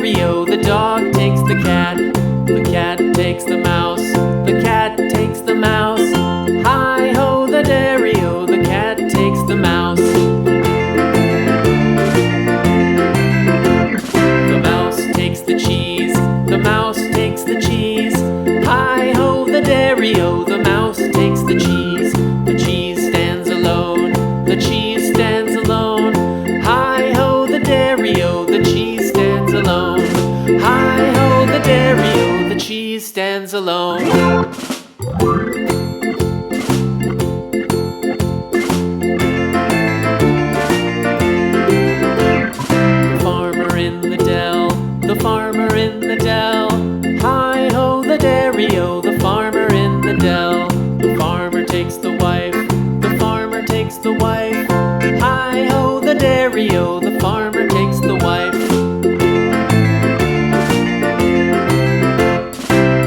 dairy-o, the dog takes the cat. The cat takes the mouse, the cat takes the mouse. Hi-ho, the dairy-o, the cat takes the mouse. The mouse takes the cheese, the mouse takes the cheese. Hi-ho, the dairy-o, the mouse takes the cheese. The cheese stands alone, the cheese stands alone. Hi-ho, the dairy-o, the cheese stands alone. Hi-ho, the dairy-o, the cheese stands alone. The farmer in the dell, the farmer in the dell. Hi-ho, the dairy-o, the farmer in the dell. The farmer takes the wife, the farmer takes the wife. Hi-ho, the dairy-o, the farmer takes the wife.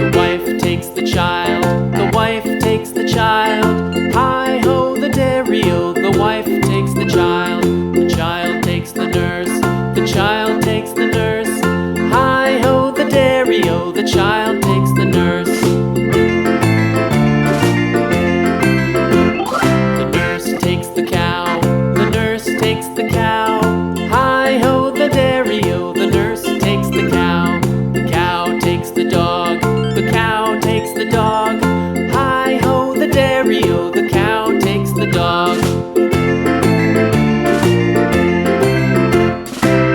The wife takes the child, the wife takes the child. Hi-ho, the dairy-o, the wife takes the child. The child takes the nurse, the child takes the nurse. Hi-ho, the dairy-o, the child takes the nurse. The nurse takes the cow, the nurse takes the cow. Hi-ho, the dairy-o, the nurse takes the cow. The cow takes the dog, the cow takes the dog. Hi-ho, the dairy-o, the cow takes the dog.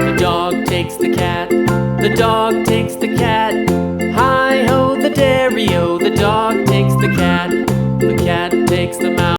The dog takes the cat, the dog takes the cat. Hi-ho, the dairy-o, the dog takes the cat. The cat takes the mouse.